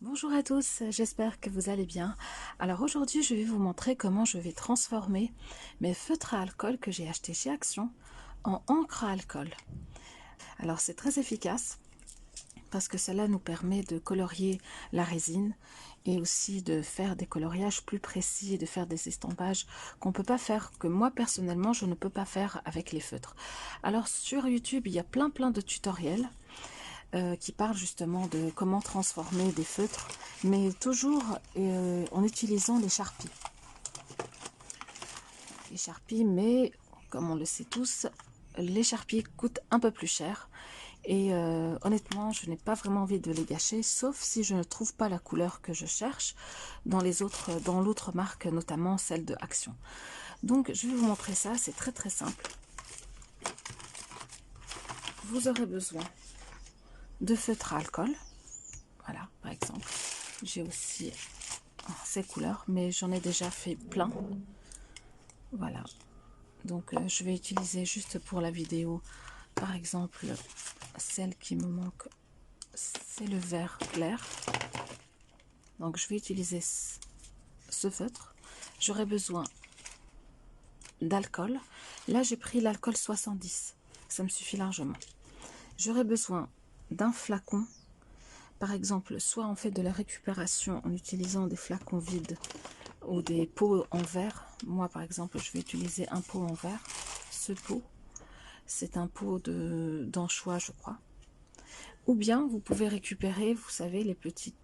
Bonjour à tous, j'espère que vous allez bien. Alors aujourd'hui, je vais vous montrer comment je vais transformer mes feutres à alcool que j'ai achetés chez Action en encre à alcool. Alors c'est très efficace parce que cela nous permet de colorier la résine et aussi de faire des coloriages plus précis et de faire des estampages qu'on peut pas faire, que moi personnellement je ne peux pas faire avec les feutres. Alors sur YouTube, il y a plein de tutoriels qui parle justement de comment transformer des feutres, mais toujours en utilisant les Sharpies. Les Sharpies, mais comme on le sait tous, les Sharpies coûtent un peu plus cher. Et honnêtement, je n'ai pas vraiment envie de les gâcher, sauf si je ne trouve pas la couleur que je cherche dans l'autre marque, notamment celle de Action. Donc, je vais vous montrer ça, c'est très simple. Vous aurez besoin de feutre à alcool. Voilà, par exemple. J'ai aussi ces couleurs, mais j'en ai déjà fait plein. Voilà. Donc, je vais utiliser juste pour la vidéo, par exemple, celle qui me manque, c'est le vert clair. Donc, je vais utiliser ce feutre. J'aurai besoin d'alcool. Là, j'ai pris l'alcool 70. Ça me suffit largement. J'aurai besoin d'un flacon. Par exemple, soit on fait de la récupération en utilisant des flacons vides ou des pots en verre. Moi, par exemple, je vais utiliser un pot en verre. Ce pot, c'est un pot d'anchois, je crois. Ou bien, vous pouvez récupérer, vous savez, les petits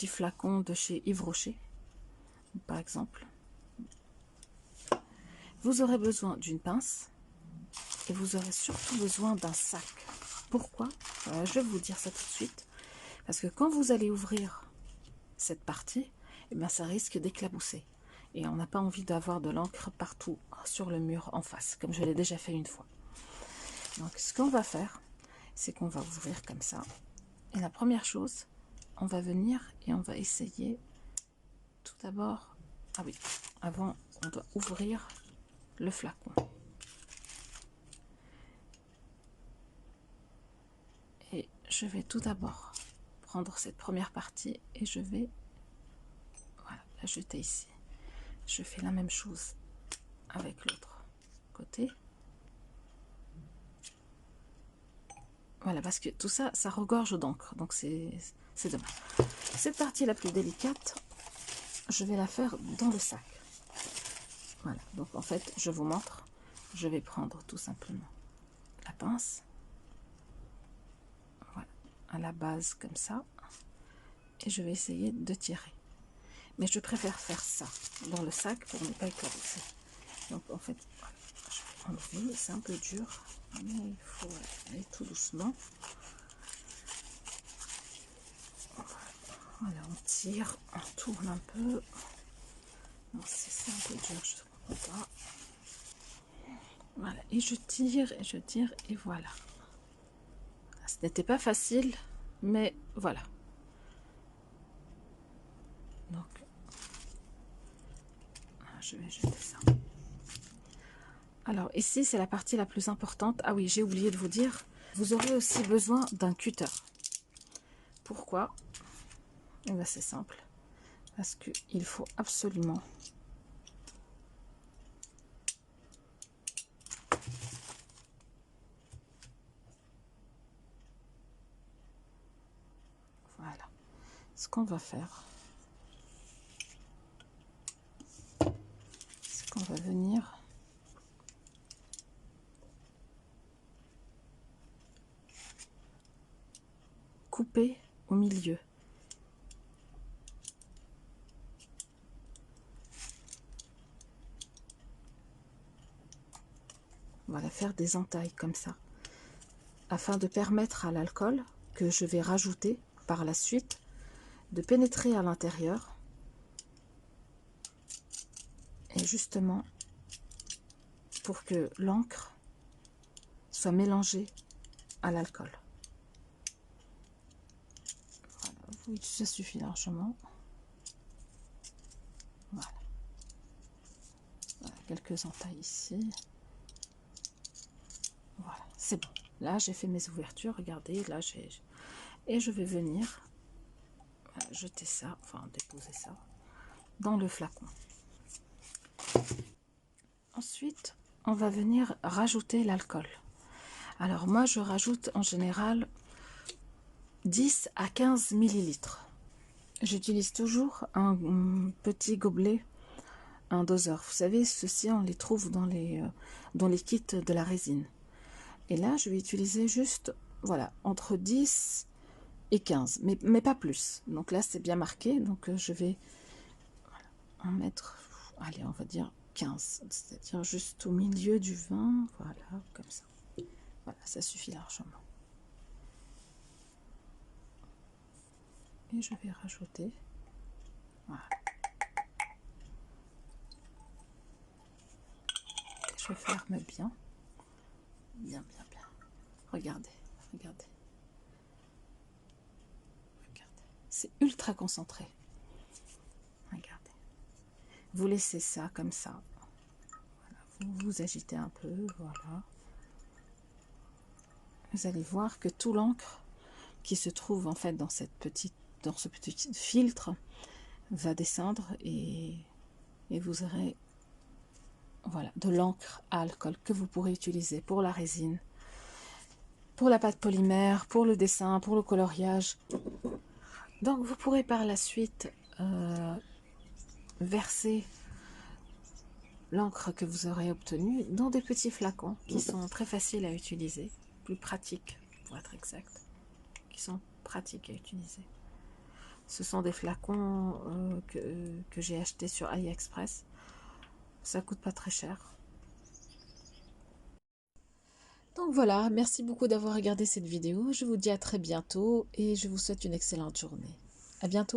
flacons de chez Yves Rocher, par exemple. Vous aurez besoin d'une pince et vous aurez surtout besoin d'un sac. Pourquoi? Je vais vous dire ça tout de suite. Parce que quand vous allez ouvrir cette partie, eh bien, ça risque d'éclabousser. Et on n'a pas envie d'avoir de l'encre partout sur le mur en face, comme je l'ai déjà fait une fois. Donc, ce qu'on va faire, c'est qu'on va ouvrir comme ça. Et la première chose, on va venir et on va essayer tout d'abord. Ah oui, avant, on doit ouvrir le flacon. Et je vais tout d'abord prendre cette première partie et je vais la jeter ici. Je fais la même chose avec l'autre côté. Voilà, parce que tout ça, ça regorge d'encre, donc c'est dommage. Cette partie la plus délicate, je vais la faire dans le sac. Voilà, donc en fait, je vous montre. Je vais prendre tout simplement la pince. Voilà, à la base comme ça. Et je vais essayer de tirer. Mais je préfère faire ça dans le sac pour ne pas éclabousser. Donc en fait, voilà, je vais enlever, c'est un peu dur, mais il faut aller tout doucement. Voilà, on tire, on tourne un peu. C'est un peu dur, je ne comprends pas. Voilà, et je tire, et voilà. Ce n'était pas facile, mais voilà. Donc, je vais jeter ça. Alors, ici, c'est la partie la plus importante. Ah oui, j'ai oublié de vous dire, vous aurez aussi besoin d'un cutter. Pourquoi? Eh bien, c'est simple. Parce qu'il faut absolument voilà. Ce qu'on va faire, c'est qu'on va venir couper au milieu. Voilà, faire des entailles comme ça, afin de permettre à l'alcool que je vais rajouter par la suite de pénétrer à l'intérieur et justement pour que l'encre soit mélangée à l'alcool. Voilà, oui, ça suffit largement. Voilà. Voilà, quelques entailles ici. Voilà, c'est bon. Là, j'ai fait mes ouvertures, regardez, là, et je vais venir jeter ça, enfin déposer ça dans le flacon. Ensuite, on va venir rajouter l'alcool. Alors moi, je rajoute en général 10 à 15 millilitres. J'utilise toujours un petit gobelet, un doseur. Vous savez, ceux-ci, on les trouve dans les kits de la résine. Et là, je vais utiliser juste, voilà, entre 10 et 15, mais pas plus. Donc là, c'est bien marqué, donc je vais en mettre, allez, on va dire 15, c'est-à-dire juste au milieu du vin, voilà, comme ça. Voilà, ça suffit largement. Et je vais rajouter, voilà. Je ferme bien, bien, bien, bien. Regardez, regardez. Regardez. C'est ultra concentré. Regardez. Vous laissez ça comme ça. Voilà. Vous agitez un peu, voilà. Vous allez voir que tout l'encre qui se trouve en fait dans ce petit filtre va descendre et vous aurez, voilà, de l'encre à alcool que vous pourrez utiliser pour la résine, pour la pâte polymère, pour le dessin, pour le coloriage. Donc vous pourrez par la suite verser l'encre que vous aurez obtenue dans des petits flacons qui sont très faciles à utiliser, plus pratiques pour être exact, qui sont pratiques à utiliser. Ce sont des flacons que j'ai achetés sur AliExpress. Ça coûte pas très cher. Donc voilà, merci beaucoup d'avoir regardé cette vidéo. Je vous dis à très bientôt et je vous souhaite une excellente journée. À bientôt.